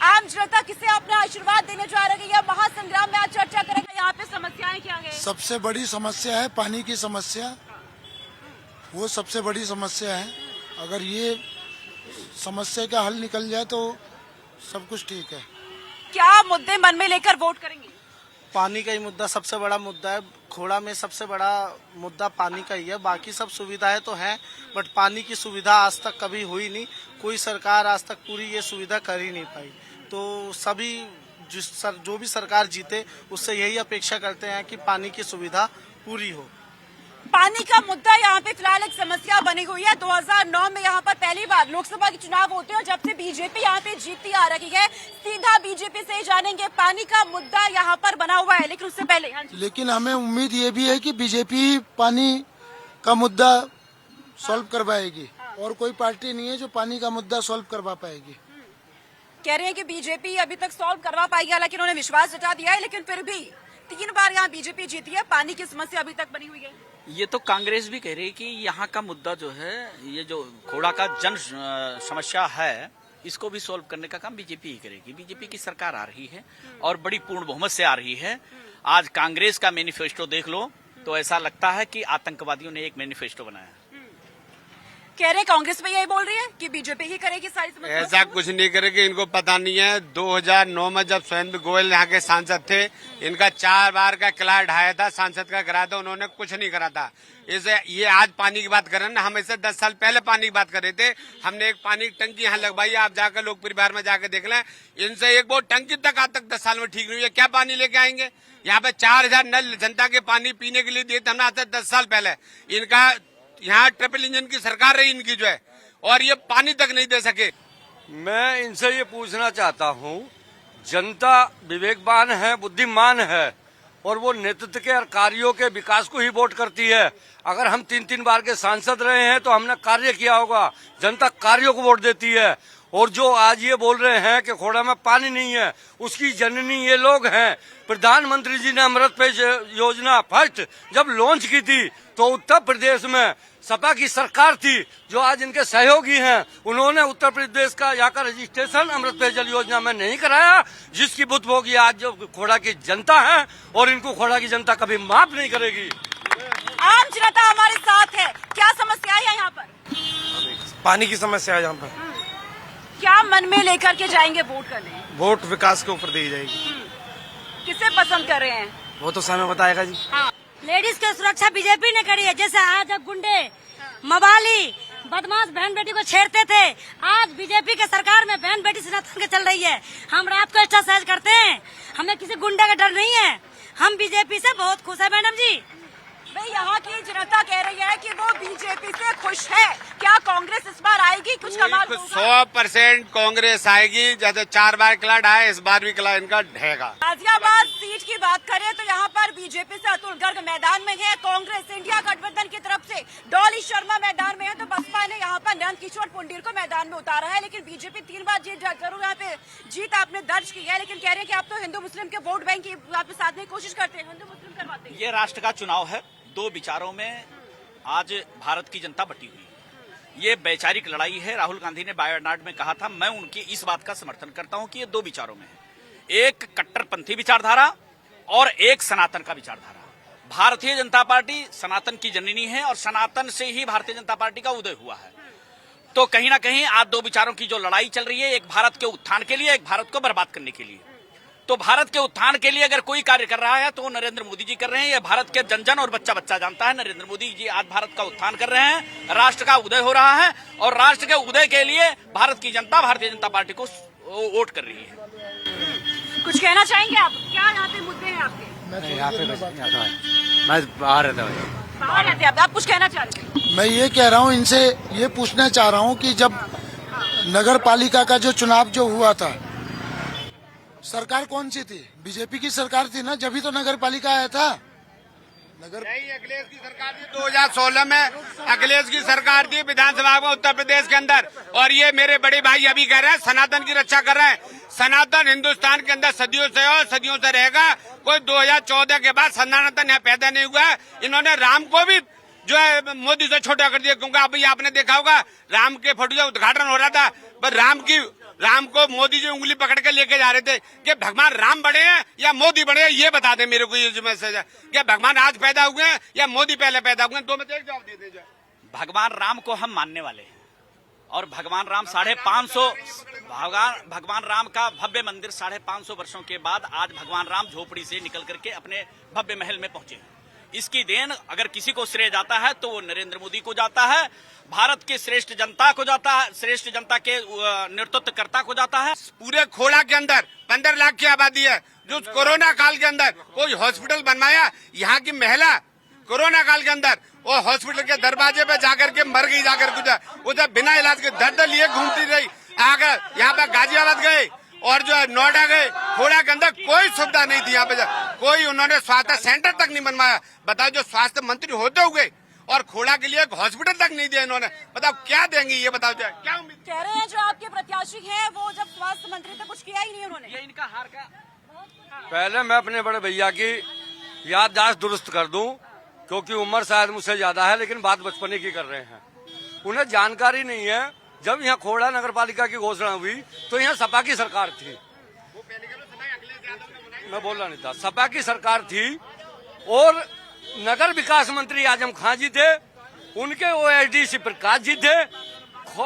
आम जनता किसे अपना आशीर्वाद देने जा रही है, महासंग्राम में आज चर्चा करेंगे। यहाँ पे समस्याएं क्या है? सबसे बड़ी समस्या है पानी की समस्या, वो सबसे बड़ी समस्या है। अगर ये समस्या का हल निकल जाए तो सब कुछ ठीक है। क्या मुद्दे मन में लेकर वोट करेंगे? पानी का ही मुद्दा सबसे बड़ा मुद्दा है। खोड़ा में सबसे बड़ा मुद्दा पानी का ही है। बाकी सब सुविधाएं तो हैं, बट पानी की सुविधा आज तक कभी हुई नहीं। कोई सरकार आज तक पूरी ये सुविधा कर ही नहीं पाई। तो सभी जो भी सरकार जीते उससे यही अपेक्षा करते हैं कि पानी की सुविधा पूरी हो। पानी का मुद्दा यहाँ पे फिलहाल एक समस्या बनी हुई है। 2009 में यहाँ पर पहली बार लोकसभा के चुनाव होते हैं और जब से बीजेपी यहाँ पे जीतती आ रही है। सीधा बीजेपी से ही जानेंगे, पानी का मुद्दा यहाँ पर बना हुआ है। लेकिन उससे पहले लेकिन हमें उम्मीद ये भी है कि बीजेपी पानी का मुद्दा सॉल्व करवाएगी और कोई पार्टी नहीं है जो पानी का मुद्दा सॉल्व करवा पाएगी। कह रहे हैं कि बीजेपी अभी तक सॉल्व करवा पाएगी, हालांकि उन्होंने विश्वास जता दिया है। लेकिन फिर भी 3 बार यहाँ बीजेपी जीती है, पानी की समस्या अभी तक बनी हुई है। ये तो कांग्रेस भी कह रही है कि यहाँ का मुद्दा जो है, ये जो घोड़ा का जन समस्या है, इसको भी सॉल्व करने का काम बीजेपी ही करेगी। बीजेपी की सरकार आ रही है और बड़ी पूर्ण बहुमत से आ रही है। आज कांग्रेस का मैनिफेस्टो देख लो तो ऐसा लगता है कि आतंकवादियों ने एक मैनिफेस्टो बनाया। कह रहे कांग्रेस में यही बोल रही है कि बीजेपी ही करेगी सारी समस्या। ऐसा कुछ नहीं करेगी, इनको पता नहीं है। 2009 में जब सुरेंद्र गोयल यहाँ के सांसद थे, इनका 4 बार का किला ढाया था, सांसद का कराया था, उन्होंने कुछ नहीं करा था। इसे ये आज पानी की बात कर रहे हैं ना, हम इससे 10 साल पहले पानी की बात कर रहे थे। हमने एक पानी की टंकी यहाँ लगवाई, आप जाकर लोकप्रिय बिहार में जाकर देख लें। इनसे एक बहुत टंकी तक आज तक 10 साल में ठीक नहीं हुई है। क्या पानी लेके आएंगे? यहाँ पे 4000 नल जनता के पानी पीने के लिए दिए थे हमने आज से 10 साल पहले। इनका यहाँ ट्रिपल इंजन की सरकार रही इनकी जो है, और ये पानी तक नहीं दे सके। मैं इनसे ये पूछना चाहता हूँ, जनता विवेकवान है, बुद्धिमान है और वो नेतृत्व के और कार्यों के विकास को ही वोट करती है। अगर हम 3-3 बार के सांसद रहे हैं तो हमने कार्य किया होगा। जनता कार्यों को वोट देती है। और जो आज ये बोल रहे हैं कि खोड़ा में पानी नहीं है, उसकी जननी ये लोग हैं। प्रधानमंत्री जी ने अमृत पेयजल योजना फर्स्ट जब लॉन्च की थी तो उत्तर प्रदेश में सपा की सरकार थी, जो आज इनके सहयोगी हैं, उन्होंने उत्तर प्रदेश का यहाँ का रजिस्ट्रेशन अमृत पेयजल योजना में नहीं कराया, जिसकी बुत होगी आज जो खोड़ा की जनता है और इनको खोड़ा की जनता कभी माफ नहीं करेगी। आम जनता हमारे साथ है। क्या समस्या है यहाँ पर? पानी की समस्या है यहाँ पर। क्या मन में लेकर के जाएंगे वोट करने? वोट विकास के ऊपर दी जाएगी। किसे पसंद कर रहे हैं? वो तो समय बताएगा जी। हाँ। लेडीज की सुरक्षा बीजेपी ने करी है। जैसे आज अब गुंडे, मवाली, बदमाश बहन बेटी को छेड़ते थे, आज बीजेपी के सरकार में बहन बेटी सनातन के चल रही है। हम रात को एक्सरसाइज करते हैं, हमें किसी गुंडा का डर नहीं है। हम बीजेपी से बहुत खुश है मैडम जी। भाई यहाँ की जनता कह रही है कि वो बीजेपी से खुश है। क्या कांग्रेस इस बार आएगी? कुछ कमाल होगा? 100% कांग्रेस आएगी। जैसे 4 बार किला ढाया, इस बार भी किला इनका ढहेगा। गाजियाबाद सीट की बात करें तो यहाँ पर बीजेपी से अतुल गर्ग मैदान में है। कांग्रेस इंडिया गठबंधन की तरफ से डॉली शर्मा मैदान में है, तो बसपा ने यहाँ पर नंद किशोर पुंडीर को मैदान में उतारा है। लेकिन बीजेपी 3 बार जरूर यहाँ पे जीत आपने दर्ज की है, लेकिन कह रहे हैं कि आप तो हिंदू मुस्लिम के वोट बैंक की यहाँ पे साधने की कोशिश करते हैं, हिंदू मुस्लिम करवाते हैं। ये राष्ट्र का चुनाव है। 2 विचारों में आज भारत की जनता बटी हुई है। ये वैचारिक लड़ाई है। राहुल गांधी ने वायनाड में कहा था, मैं उनकी इस बात का समर्थन करता हूं कि ये 2 विचारों में है, एक कट्टरपंथी विचारधारा और एक सनातन का विचारधारा। भारतीय जनता पार्टी सनातन की जननी है और सनातन से ही भारतीय जनता पार्टी का उदय हुआ है। तो कहीं ना कहीं आज 2 विचारों की जो लड़ाई चल रही है, एक भारत के उत्थान के लिए, एक भारत को बर्बाद करने के लिए। तो भारत के उत्थान के लिए अगर कोई कार्य कर रहा है तो नरेंद्र मोदी जी कर रहे हैं। ये भारत के जन जन और बच्चा बच्चा जानता है। नरेंद्र मोदी जी आज भारत का उत्थान कर रहे हैं, राष्ट्र का उदय हो रहा है और राष्ट्र के उदय के लिए भारत की जनता भारतीय जनता पार्टी को वोट कर रही है। कुछ कहना चाहेंगे आप? क्या यहाँ पे मुद्दे हैं आपके? मैं बाहर रहता बाहर रहते हैं आप कुछ कहना चाह रहे हैं? मैं ये कह रहा हूँ, इनसे ये पूछना चाह रहा हूँ कि जब नगर पालिका का जो चुनाव जो हुआ था, सरकार कौन सी थी? बीजेपी की सरकार थी ना, जब ही तो नगर पालिका आया था। अखिलेश की सरकार थी 2016 में, अखिलेश की सरकार थी विधानसभा में उत्तर प्रदेश के अंदर। और ये मेरे बड़े भाई अभी कह रहे हैं सनातन की रक्षा कर रहे हैं। सनातन हिंदुस्तान के अंदर सदियों से और सदियों से रहेगा। कोई 2014 के बाद सनातन यहाँ पैदा नहीं हुआ है। इन्होंने राम को भी जो है मोदी से छोटा कर दिया, क्योंकि अभी आपने देखा होगा राम के फोटो का उद्घाटन हो रहा था, पर राम की राम को मोदी जी उंगली पकड़ के लेके जा रहे थे कि भगवान राम बड़े हैं या मोदी बड़े हैं, ये बता दे मेरे को। ये जो मैसेज है क्या भगवान आज पैदा हुए हैं या मोदी पहले पैदा हुए हैं? दो में से एक जवाब दे दीजिए। भगवान राम को हम मानने वाले हैं और भगवान राम 550 भगवान राम का भव्य मंदिर 550 वर्षों के बाद आज भगवान राम झोपड़ी से निकल करके अपने भव्य महल में पहुंचे। इसकी देन अगर किसी को श्रेय जाता है तो वो नरेंद्र मोदी को जाता है, भारत की श्रेष्ठ जनता को जाता है, श्रेष्ठ जनता के नेतृत्वकर्ता को जाता है। पूरे खोड़ा के अंदर 15 लाख की आबादी है, जो कोरोना काल के अंदर कोई हॉस्पिटल बनवाया? यहाँ की महिला कोरोना काल के अंदर वो हॉस्पिटल के दरवाजे पे जाकर के मर गई, जाकर उधर बिना इलाज के दर्द लिए घूमती रही। आकर यहाँ पे गाजियाबाद गए और जो है नोएडा गए, खोड़ा के अंदर कोई सुविधा नहीं थी। यहाँ पे कोई उन्होंने स्वास्थ्य सेंटर तक नहीं बनवाया। बताओ, जो स्वास्थ्य मंत्री होते हुए और खोड़ा के लिए एक हॉस्पिटल तक नहीं दिया इन्होंने, बताओ क्या देंगे? ये बताओ जाए क्या उम्मीद कह रहे हैं जो आपके प्रत्याशी हैं वो जब स्वास्थ्य मंत्री थे कुछ किया ही नहीं उन्होंने। ये इनका हार का पहले मैं अपने बड़े भैया की याददाश्त दुरुस्त कर दूं, क्योंकि उम्र शायद मुझसे ज्यादा है, लेकिन बात बचपने की कर रहे हैं। उन्हें जानकारी नहीं है, जब यहाँ खोड़ा नगर पालिका की घोषणा हुई तो यहाँ सपा की सरकार थी। मैं बोल रहा नहीं था, सपा की सरकार थी और नगर विकास मंत्री आजम खान जी थे, उनके ओएसडी श्री प्रकाश जी थे।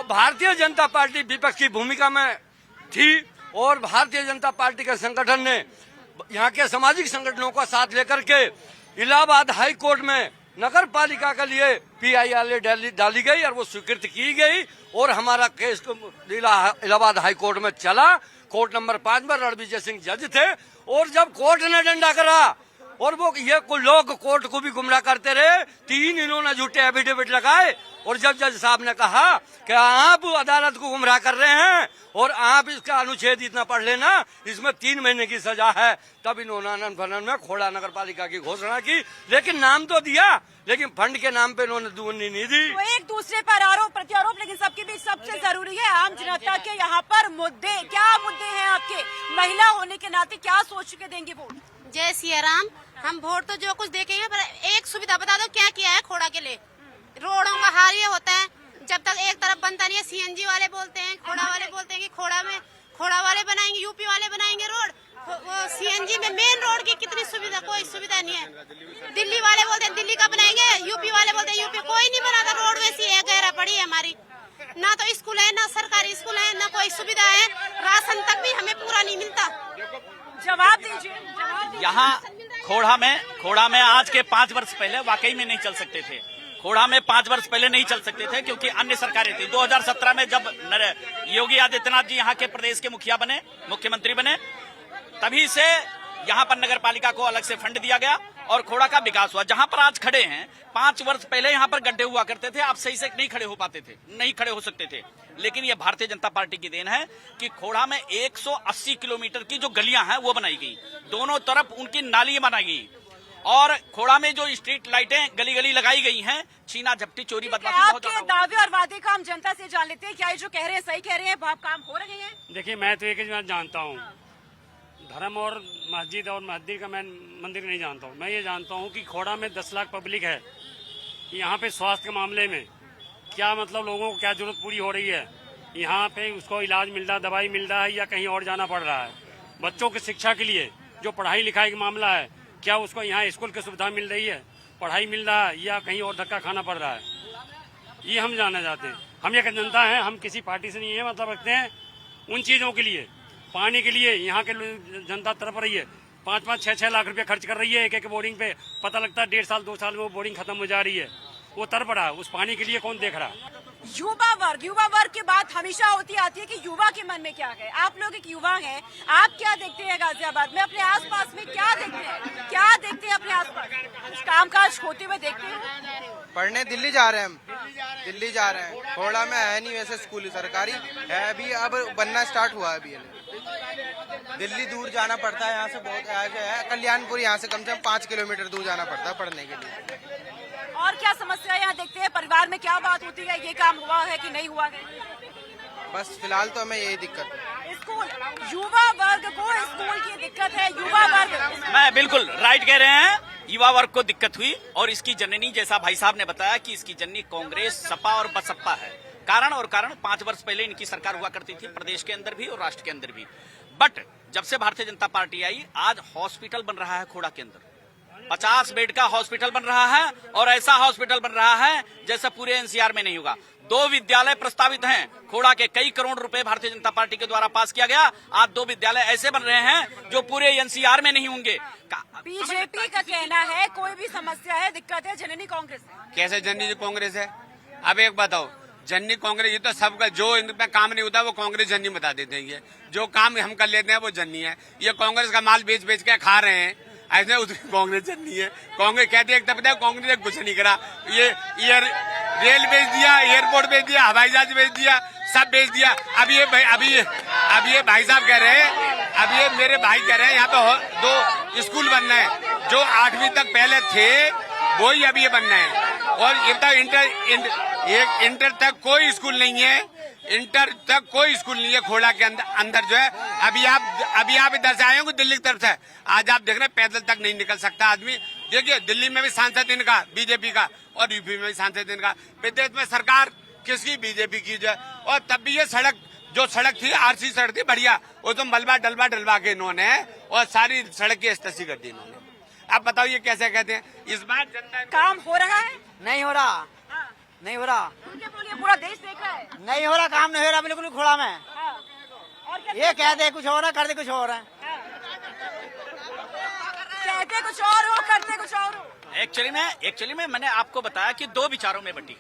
भारतीय जनता पार्टी विपक्ष की भूमिका में थी और भारतीय जनता पार्टी के संगठन ने यहाँ के सामाजिक संगठनों का साथ लेकर के इलाहाबाद हाई कोर्ट में नगर पालिका के लिए PIL डाली गई और वो स्वीकृत की गई और हमारा केस इलाहाबाद हाई कोर्ट में चला। कोर्ट नंबर 5 में रणविजय सिंह जज थे और जब कोर्ट ने डंडा करा और वो ये लोग कोर्ट को भी गुमराह करते रहे, 3 इन्होंने झूठे एफिडेविट लगाए और जब जज साहब ने कहा कि आप अदालत को गुमराह कर रहे हैं और आप इसका अनुच्छेद इतना पढ़ लेना, इसमें 3 महीने की सजा है, तब इन्होंने आनंद फनन में खोड़ा नगर पालिका की घोषणा की। लेकिन नाम तो दिया, लेकिन फंड के नाम पे इन्होंने दूनी नहीं दी। तो एक दूसरे पर आरोप प्रत्यारोप, लेकिन सबके बीच सबसे जरूरी है आम जनता के यहाँ पर मुद्दे। क्या मुद्दे हैं आपके? महिला होने के नाते क्या सोच के देंगे वोट? जय सिया राम। हम वोट तो जो कुछ देखेंगे, पर एक सुविधा बता दो क्या किया है खोड़ा के लिए। रोडों का हाल ये होता है, जब तक एक तरफ बनता नहीं है, CNG वाले बोलते हैं, खोड़ा वाले बोलते हैं कि खोड़ा वाले बनाएंगे, यूपी वाले बनाएंगे रोड। वो CNG में मेन रोड की कितनी सुविधा, कोई सुविधा नहीं है। दिल्ली वाले बोलते हैं दिल्ली का बनाएंगे, यूपी वाले बोलते हैं यूपी। कोई नहीं बनाता, रोड वैसी है, गहरा पड़ी है हमारी। ना तो स्कूल है, ना सरकारी स्कूल है, ना कोई सुविधा है, राशन तक भी हमें पूरा नहीं मिलता। जवाब दीजिए। यहाँ खोड़ा में आज के 5 वर्ष पहले वाकई में नहीं चल सकते थे। खोड़ा में 5 वर्ष पहले नहीं चल सकते थे क्योंकि अन्य सरकारें थी। 2017 में जब योगी आदित्यनाथ जी यहाँ के प्रदेश के मुख्यमंत्री बने, तभी से यहाँ पर नगर पालिका को अलग से फंड दिया गया और खोड़ा का विकास हुआ। जहाँ पर आज खड़े हैं, 5 वर्ष पहले यहाँ पर गड्ढे हुआ करते थे, आप सही से नहीं खड़े हो सकते थे। लेकिन ये भारतीय जनता पार्टी की देन है कि खोड़ा में 180 किलोमीटर की जो गलियां हैं वो बनाई गई, दोनों तरफ उनकी नाली बनाई गई और खोड़ा में जो स्ट्रीट लाइटें गली गली लगाई गई हैं, छीना झपटी चोरी बदमाशी बहुत आपके दावे और वादे का हम जनता से जान लेते हैं, क्या ये जो कह रहे हैं सही कह रहे हैं, काम हो रहे हैं? देखिए, मैं तो एक बात जानता हूँ, धर्म और मस्जिद और मस्जिद का मैं मंदिर नहीं जानता हूँ। मैं ये जानता हूँ कि खोड़ा में 10 लाख पब्लिक है। यहाँ पे स्वास्थ्य के मामले में क्या मतलब लोगों को क्या जरूरत पूरी हो रही है? यहाँ पे उसको इलाज मिल रहा है, दवाई मिल रहा है या कहीं और जाना पड़ रहा है? बच्चों की शिक्षा के लिए जो पढ़ाई लिखाई का मामला है, क्या उसको यहाँ स्कूल की सुविधा मिल रही है, पढ़ाई मिल रहा है या कहीं और धक्का खाना पड़ रहा है? ये हम जानना चाहते हैं। हम एक जनता है, हम किसी पार्टी से नहीं है मतलब रखते हैं। उन चीज़ों के लिए, पानी के लिए यहाँ के जनता तड़प रही है। 5-5, 6-6 लाख रुपए खर्च कर रही है एक बोरिंग पे। पता लगता है 1.5 साल 2 साल में वो बोरिंग खत्म हो जा रही है। वो तड़प रहा है, उस पानी के लिए कौन देख रहा है? युवा वर्ग की बात हमेशा होती आती है कि युवा के मन में क्या है। आप लोग एक युवा हैं, आप क्या देखते हैं गाजियाबाद में, अपने आसपास में क्या देखते हैं अपने आसपास? कुछ कामकाज होते हुए देखते हैं? पढ़ने दिल्ली जा रहे हैं हम, दिल्ली जा रहे हैं। खोड़ा में है नहीं वैसे स्कूल सरकारी है, अभी अब बनना स्टार्ट हुआ है। अभी दिल्ली दूर जाना पड़ता है, यहाँ से बहुत है कल्याणपुर, यहाँ से कम 5 किलोमीटर दूर जाना पड़ता है पढ़ने के लिए। और क्या समस्या यहाँ देखते हैं? परिवार में क्या बात होती है, ये काम हुआ है कि नहीं हुआ है? बस फिलहाल तो हमें यही दिक्कत है। स्कूल, युवा वर्ग को स्कूल की दिक्कत है। युवा वर्ग, मैं बिल्कुल राइट कह रहे हैं, युवा वर्ग को दिक्कत हुई और इसकी जननी, जैसा भाई साहब ने बताया कि इसकी जननी कांग्रेस, सपा और बसपा है। कारण 5 वर्ष पहले इनकी सरकार हुआ करती थी, प्रदेश के अंदर भी और राष्ट्र के अंदर भी। बट जब से भारतीय जनता पार्टी आई, आज हॉस्पिटल बन रहा है खोड़ा के अंदर, 50 बेड का हॉस्पिटल बन रहा है, और ऐसा हॉस्पिटल बन रहा है जैसा पूरे एनसीआर में नहीं होगा। 2 विद्यालय प्रस्तावित हैं खोड़ा के, कई करोड़ रुपए भारतीय जनता पार्टी के द्वारा पास किया गया। आज 2 विद्यालय ऐसे बन रहे हैं जो पूरे एनसीआर में नहीं होंगे। बीजेपी का कहना है कोई भी समस्या है, दिक्कत है, जननी कांग्रेस है। कैसे जननी कांग्रेस है? अब एक बताओ, जननी कांग्रेस ये तो सबका, जो इनमें काम नहीं होता वो कांग्रेस जननी बता देते हैं। ये जो काम हम कर लेते हैं वो जननी है। ये कांग्रेस का माल बेच बेच के खा रहे हैं, ऐसे उसकी कांग्रेस जननी है। कांग्रेस कहते हैं, तब कांग्रेस ने कुछ नहीं करा। ये रेल बेच दिया, एयरपोर्ट बेच दिया, हवाई जहाज बेच दिया, सब बेच दिया। अब ये भाई साहब कह रहे हैं, अब ये मेरे भाई कह रहे हैं यहाँ पे 2 स्कूल बनना है, जो 8वीं तक पहले थे वही अब ये बनना है। और इंटर तक कोई स्कूल नहीं है, इंटर तक कोई स्कूल नहीं है खोड़ा के अंदर जो है। अभी आप इधर से आए हो दिल्ली की तरफ से, आज आप देख रहे हैं पैदल तक नहीं निकल सकता आदमी। देखिए दिल्ली में भी सांसद इनका बीजेपी का, और यूपी में भी सांसद इनका। विदेश में सरकार किसकी? बीजेपी की जो है। और तब भी ये सड़क थी, आरसी सड़क थी बढ़िया, वो तो मलबा डलवा के इन्होंने और सारी सड़क की स्थिति कर दी इन्होंने। अब बताओ ये कैसे कहते हैं? इस बार जनता काम हो रहा है? नहीं हो रहा, नहीं हो रहा, बोलिए, पूरा देश देख रहा है। नहीं हो रहा, काम नहीं हो रहा बिल्कुल खोड़ा में। और क्या ये कहते हैं कुछ और है, करते कुछ और है। कहते कुछ और हो, करते कुछ और हो। एक्चुअली में मैंने आपको बताया कि 2 विचारों में बटी।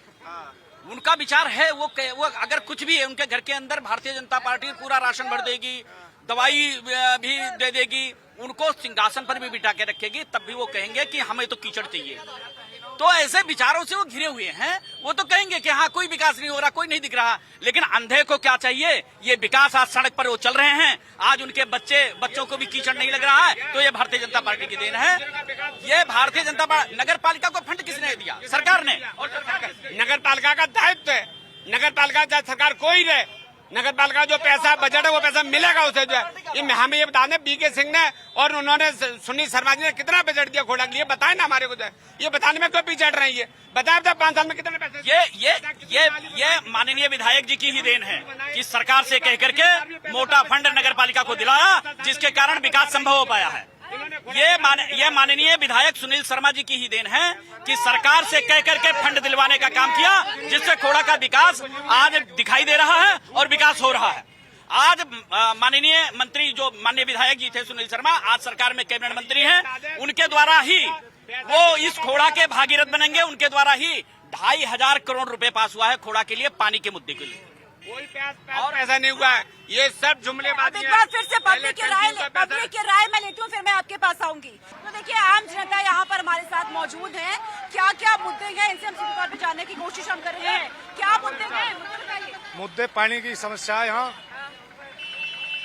उनका विचार है वो अगर कुछ भी है उनके घर के अंदर, भारतीय जनता पार्टी पूरा राशन भर देगी, दवाई भी दे देगी, उनको सिंहासन पर भी बिठा के रखेगी, तब भी वो कहेंगे कि हमें तो कीचड़ चाहिए। तो ऐसे विचारों से वो घिरे हुए हैं। वो तो कहेंगे कि हाँ कोई विकास नहीं हो रहा, कोई नहीं दिख रहा, लेकिन अंधे को क्या चाहिए? ये विकास। आज सड़क पर वो चल रहे हैं, आज उनके बच्चों को भी कीचड़ नहीं लग रहा है, तो ये भारतीय जनता पार्टी की देन है। ये भारतीय जनता पार्टी, नगर पालिका को फंड किसने दिया? सरकार ने। और नगर पालिका का दायित्व है, नगर पालिका चाहे सरकार कोई रहे, नगर पालिका जो पैसा बजट है वो पैसा मिलेगा उसे जो है। ये हमें ये बता दें, बीके सिंह ने और उन्होंने सुनील शर्मा जी ने कितना बजट दिया खोड़ा के लिए, बताए ना हमारे को। ये बताने में क्यों पीछे हट रही है? बताए 5 साल में कितने पैसे? ये माननीय विधायक जी की ही देन है कि सरकार से कह करके मोटा फंड नगर पालिका को दिलाया, जिसके कारण विकास संभव हो पाया है। ये माननीय विधायक सुनील शर्मा जी की ही देन है कि सरकार से कह करके फंड दिलवाने का काम किया, जिससे खोड़ा का विकास आज दिखाई दे रहा है और विकास हो रहा है। आज माननीय मंत्री जो माननीय विधायक जी थे सुनील शर्मा, आज सरकार में कैबिनेट मंत्री हैं, उनके द्वारा ही वो इस खोड़ा के भागीरथ बनेंगे। उनके द्वारा ही 2,500 करोड़ रुपए पास हुआ है खोड़ा के लिए, पानी के मुद्दे के लिए। कोई और ऐसा नहीं हुआ है, ये सब जुमलेबाजी एक बार फिर से पब्लिक की राय मैं लेती हूँ, फिर मैं आपके पास आऊंगी। तो देखिए आम जनता यहाँ पर हमारे साथ मौजूद है, क्या क्या मुद्दे हैं इनसे हम सीधे तौर पे जानने की कोशिश हम कर रहे हैं। क्या मुद्दे हैं? मुद्दे पानी की समस्या है। यहाँ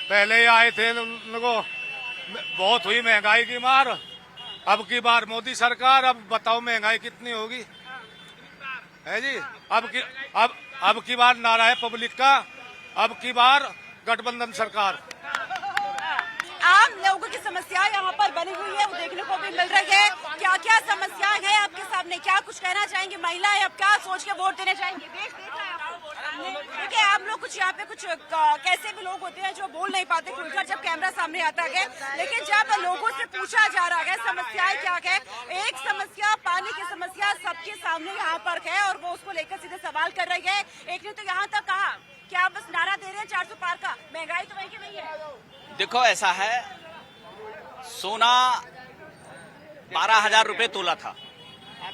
पहले आए थे, उनको बहुत हुई महंगाई की मार, अब की बार मोदी सरकार, अब बताओ महंगाई कितनी होगी है जी। अब की बार नारा है पब्लिक का, अब की बार गठबंधन सरकार। आम लोगों की समस्या यहाँ पर बनी हुई है, वो देखने को भी मिल रही है। क्या क्या समस्याएं हैं आपके सामने, क्या कुछ कहना चाहेंगे? महिलाएं अब क्या सोच के वोट देने जाएंगी? देखिए आप लोग कुछ यहाँ पे कुछ कैसे भी लोग होते हैं जो बोल नहीं पाते खुलकर जब कैमरा सामने आता है, लेकिन जब लोगों से पूछा जा रहा है समस्याएं क्या है, एक समस्या पानी की समस्या सबके सामने यहाँ पर है और वो उसको लेकर सीधे सवाल कर रही है। एक ने तो यहाँ तक कहा कि आप बस नारा दे रहे हैं 400 पार का, महंगाई तो वही की वही है। देखो ऐसा है, सोना 12,000 रुपए तोला था,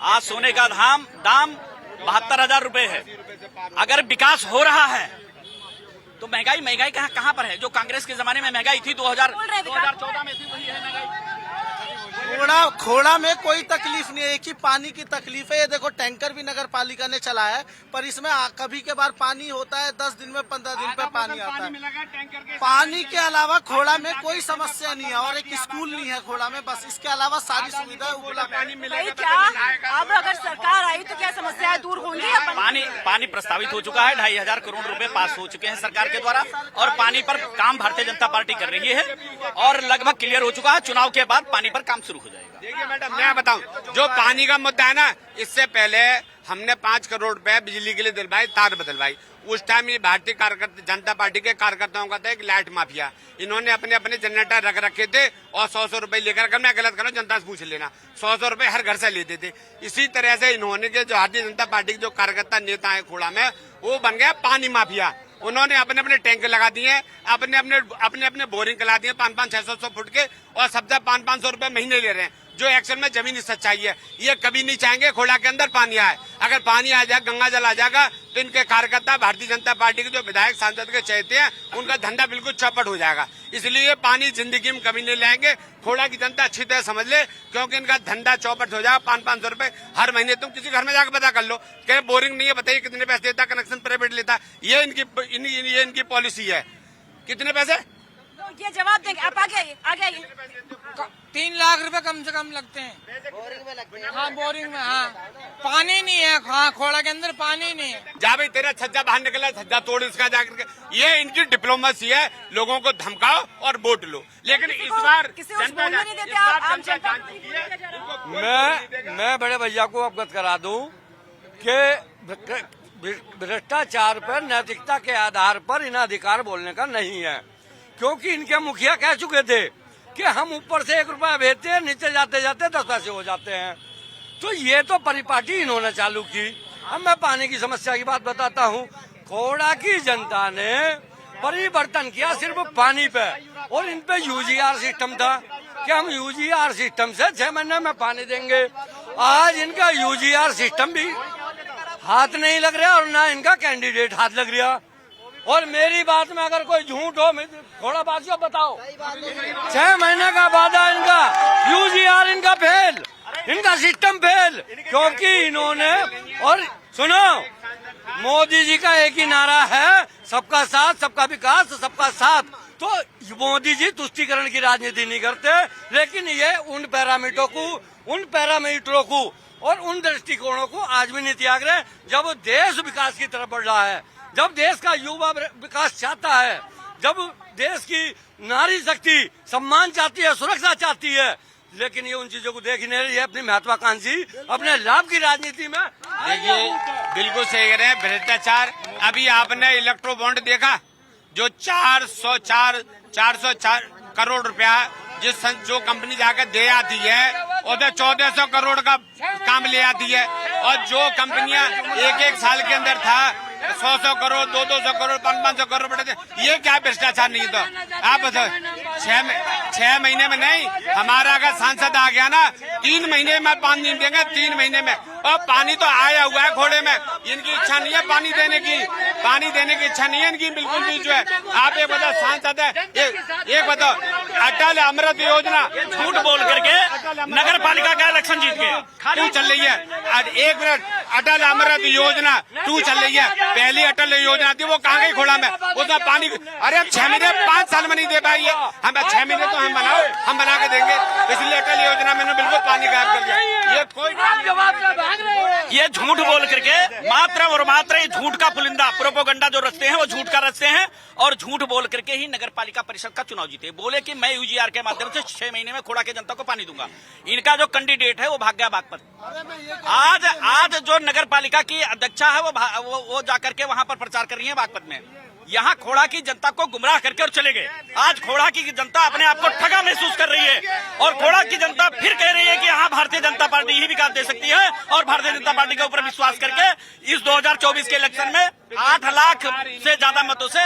आज सोने का दाम 72,000 रुपए है। अगर विकास हो रहा है तो महंगाई कहाँ पर है? जो कांग्रेस के जमाने में महंगाई थी 2014 में थी, वही है महंगाई। खोड़ा में कोई तकलीफ नहीं है, एक ही पानी की तकलीफ है। ये देखो टैंकर भी नगर पालिका ने चलाया है, पर इसमें कभी के बार पानी होता है 10 दिन में 15 दिन पे पानी आता है। पानी के अलावा खोड़ा में कोई समस्या नहीं है और एक स्कूल नहीं है खोड़ा में, बस इसके अलावा सारी सुविधा उपलब्ध है। क्या अब अगर सरकार आई तो क्या समस्याएं दूर होंगी? पानी प्रस्तावित हो चुका है, 2,500 करोड़ रुपए पास हो चुके हैं सरकार के द्वारा, और पानी पर काम भारतीय जनता पार्टी कर रही है और लगभग क्लियर हो चुका है। चुनाव के बाद पानी पर काम शुरू हो जाएगा। देखिए मैडम, मैं बताऊं, जो पानी का मुद्दा है ना, इससे पहले हमने 5 करोड़ रुपए बिजली के लिए दिलवाई, तार बदलवाई, उस टाइम ये भारतीय जनता पार्टी के कार्यकर्ताओं का था एक लाइट माफिया। इन्होंने अपने अपने जनरेटर रख रखे थे और 100 रुपए लेकर, अगर मैं गलत करूं जनता से पूछ लेना, 100 रुपए हर घर से लेते थे। इसी तरह से इन्होंने के जो भारतीय जनता पार्टी के जो कार्यकर्ता नेता है खोड़ा में, वो बन गया पानी माफिया। उन्होंने अपने अपने टैंक लगा दिए, अपने अपने बोरिंग चला दिए 500-600 फुट के, और सबसे 500-500 रुपए महीने ले रहे हैं, जो एक्शन में जमीनी सच्चाई है। ये कभी नहीं चाहेंगे खोड़ा के अंदर पानी आए। अगर पानी आ जाए, गंगा जल आ जाएगा, तो इनके कार्यकर्ता भारतीय जनता पार्टी के जो विधायक सांसद के चाहते हैं, उनका धंधा बिल्कुल चौपट हो जाएगा। इसलिए ये पानी जिंदगी में कभी नहीं लाएंगे। खोड़ा की जनता अच्छी तरह समझ ले, क्योंकि इनका धंधा चौपट हो जाएगा। 500-500 रुपए हर महीने, तुम किसी घर में जाकर पता कर लो, कहीं बोरिंग नहीं है, बताइए कितने पैसे देता, कनेक्शन प्राइवेट लेता। ये इनकी पॉलिसी है। कितने पैसे? ये जवाब देंगे आप। आगे 3 लाख रुपए कम से कम लगते हैं बोरिंग में लगते हैं। हाँ, बोरिंग में। हाँ, पानी नहीं है। हाँ, खोड़ा के अंदर पानी नहीं है। जा भाई, तेरा छज्जा बाहर निकला, छज्जा तोड़ इसका जाकर के। ये इनकी डिप्लोमेसी है, लोगों को धमकाओ और वोट लो। लेकिन इस बार मैं बड़े भैया को अवगत करा दूं कि भ्रष्टाचार पर नैतिकता के आधार पर इन अधिकार बोलने का नहीं है, क्योंकि इनके मुखिया कह चुके थे कि हम ऊपर से 1 रुपया भेजते हैं, नीचे जाते जाते 10 पैसे हो जाते हैं। तो ये तो परिपाटी इन्होंने चालू की। अब मैं पानी की समस्या की बात बताता हूँ। खोड़ा की जनता ने परिवर्तन किया सिर्फ पानी पे, और इन पे यूजीआर सिस्टम था कि हम यूजीआर सिस्टम से 6 महीने में पानी देंगे। आज इनका यूजीआर सिस्टम भी हाथ नहीं लग रहा और ना इनका कैंडिडेट हाथ लग रहा। और मेरी बात में अगर कोई झूठ हो, थोड़ा बात बताओ। 6 महीने का वादा इनका, यूजीआर इनका फेल, इनका सिस्टम फेल, क्योंकि इन्होंने, और सुनो, मोदी जी का एक ही नारा है, सबका साथ, सबका विकास, सबका साथ। तो मोदी जी तुष्टीकरण की राजनीति नहीं करते, लेकिन ये उन पैरामीटरों को और उन दृष्टिकोणों को आज भी नहीं त्याग रहे। जब देश विकास की तरफ बढ़ रहा है, जब देश का युवा विकास चाहता है, जब देश की नारी शक्ति सम्मान चाहती है, सुरक्षा चाहती है, लेकिन ये उन चीजों को देख ही नहीं रही है। अपनी महत्वाकांक्षी, अपने लाभ की राजनीति में। देखिए, बिल्कुल सही कह रहे हैं, भ्रष्टाचार। अभी आपने इलेक्ट्रो बॉन्ड देखा, जो 404 करोड़ रुपया जो कंपनी जाकर दे आती है, उधर 1400 करोड़ का काम ले आती है। और जो कंपनियां एक साल के अंदर था 100 करोड़, 200 करोड़, 500 करोड़ बढ़े, ये क्या भ्रष्टाचार नहीं था? आप बताओ। 6 महीने में नहीं, हमारा अगर सांसद आ गया ना, 3 महीने में पानी नहीं देंगे, 3 महीने में। और पानी तो आया हुआ है खोड़े में, इनकी इच्छा नहीं है पानी देने की इच्छा नहीं है इनकी, बिल्कुल भी। जो है आप एक बताओ, सांसद है, एक बताओ, अटल अमृत योजना झूठ बोल करके नगर पालिका का इलेक्शन जीत गए, 2 चल रही है। 1 मिनट, अटल अमृत योजना 2 चल रही है। पहली अटल योजना थी, वो कहाँ गई खोड़ा में? उसमें पानी, अरे अब 6 महीने 5 साल में नहीं दे पाई है। हम 6 महीने तो हम बना के देंगे। इसलिए अटल योजना में बिल्कुल पानी गायब कर दिया। ये कोई ये झूठ बोल करके मात्र और मात्र ये झूठ का पुलिंदा, प्रोपोगंडा जो रचते हैं वो झूठ का रचते हैं, और झूठ बोल करके ही नगर पालिका परिषद का चुनाव जीते। बोले कि मैं यूजीआर के माध्यम से 6 महीने में खोड़ा के जनता को पानी दूंगा। इनका जो कैंडिडेट है वो भाग गया बागपत। आज जो नगर पालिका की अध्यक्षा है वो जाकर के वहां पर प्रचार कर रही है बागपत में। यहाँ खोड़ा की जनता को गुमराह करके और चले गए। आज खोड़ा की जनता अपने आप को ठगा महसूस कर रही है, और खोड़ा की जनता फिर कह रही है कि यहाँ भारतीय जनता पार्टी ही विकास दे सकती है, और भारतीय जनता पार्टी के ऊपर विश्वास करके इस 2024 के इलेक्शन में 8 लाख से ज्यादा मतों से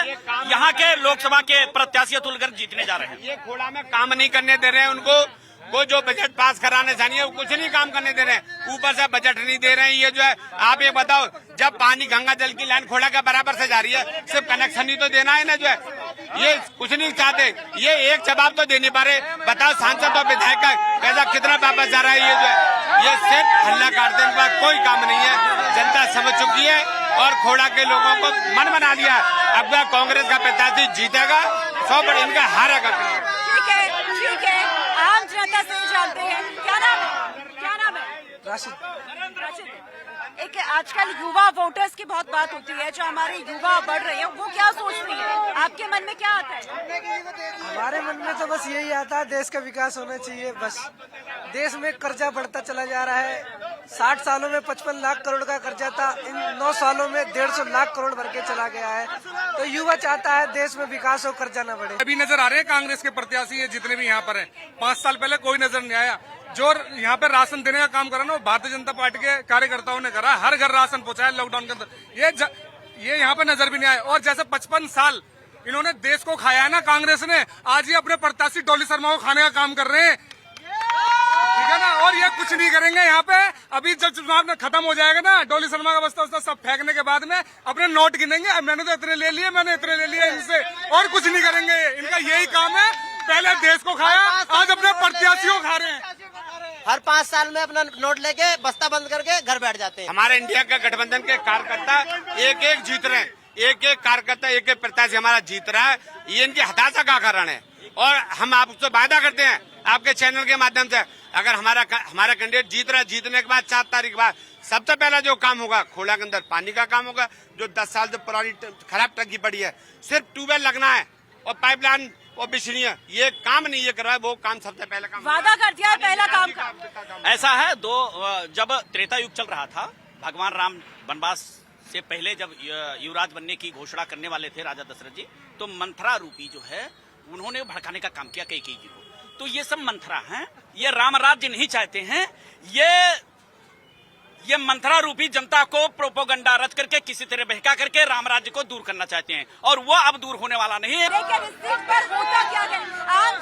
यहाँ के लोकसभा के प्रत्याशी अतुल गर्ग जीतने जा रहे हैं। ये खोड़ा में काम नहीं करने दे रहे हैं उनको, वो जो बजट पास कराने चाहिए वो कुछ नहीं काम करने दे रहे हैं, ऊपर से बजट नहीं दे रहे हैं। ये जो है, आप ये बताओ, जब पानी गंगा जल की लाइन खोड़ा के बराबर से जा रही है, सिर्फ कनेक्शन ही तो देना है ना। जो है, ये कुछ नहीं चाहते, ये एक जवाब तो दे नहीं पा रहे। बताओ, सांसद और विधायक का पैसा कितना वापस जा रहा है? ये जो है, ये सिर्फ हल्ला काटते हैं, इनका कोई काम नहीं है। जनता समझ चुकी है और खोड़ा के लोगों को मन बना लिया। अब कांग्रेस का प्रत्याशी जीतेगा, 100 पर इनका हारेगा। ठीक है, आम जनता से जानते हैं। क्या नाम है? राशिद। एक आजकल युवा वोटर्स की बहुत बात होती है, जो हमारे युवा बढ़ रहे हैं, वो क्या सोच रही है? आपके मन में क्या आता है? हमारे मन में तो बस यही आता है, देश का विकास होना चाहिए। बस देश में कर्जा बढ़ता चला जा रहा है, 60 सालों में 55 लाख करोड़ का कर्जा था, इन 9 सालों में 150 लाख करोड़ भर के चला गया है। तो युवा चाहता है देश में विकास हो, कर्जा न बढ़े। अभी नजर आ रहे हैं कांग्रेस के प्रत्याशी है जितने भी यहाँ पर हैं। 5 साल पहले कोई नजर नहीं आया। जो यहाँ पे राशन देने का काम करा ना, वो भारतीय जनता पार्टी के कार्यकर्ताओं ने करा। हर घर राशन पहुंचाया लॉकडाउन के अंदर। ये यहाँ पे नजर भी नहीं आया। और जैसे 55 साल इन्होंने देश को खाया है ना कांग्रेस ने, आज ये अपने प्रत्याशी डॉली शर्मा को खाने का काम कर रहे हैं, ठीक है ना। और ये कुछ नहीं करेंगे यहाँ पे। अभी जब चुनाव खत्म हो जाएगा ना, डॉली शर्मा का बस्ता सब फेंकने के बाद में अपने नोट गिनेंगे, मैंने तो इतने ले लिए, मैंने इतने ले लिए इनसे, और कुछ नहीं करेंगे। इनका यही काम है, पहले देश को खाया, आज अपने प्रत्याशियों को खा रहे हैं। हर 5 साल में अपना नोट लेके बस्ता बंद करके घर बैठ जाते हैं। हमारे इंडिया का गठबंधन के कार्यकर्ता एक जीत रहे हैं, एक कार्यकर्ता एक प्रत्याशी हमारा जीत रहा है। ये इनकी हताशा का कारण है। और हम आपसे वादा करते हैं आपके चैनल के माध्यम से, अगर हमारा कैंडिडेट जीत रहा है, जीतने के बाद 7 तारीख बाद सबसे पहला जो काम होगा खोला के अंदर पानी का काम होगा। जो 10 साल से पुरानी खराब टंकी पड़ी है, सिर्फ ट्यूबवेल लगना है और पाइपलाइन और बिछनी है। ये काम नहीं ये कर रहा है, वो काम सबसे पहले काम वादा कर दिया, पहला काम ऐसा है। जब त्रेता युग चल रहा था, भगवान राम वनवास से पहले जब युवराज बनने की घोषणा करने वाले थे राजा दशरथ जी, तो मंथरा रूपी जो है उन्होंने भड़काने का काम किया कैकेयी जी को। तो ये सब मंथरा हैं, ये राम राज्य नहीं चाहते हैं। ये मंथरा रूपी जनता को प्रोपोगंडा रच करके किसी तरह बहका करके राम राज्य को दूर करना चाहते हैं, और वो अब दूर होने वाला नहीं है। लेकिन इस सीट पर होता क्या है, आम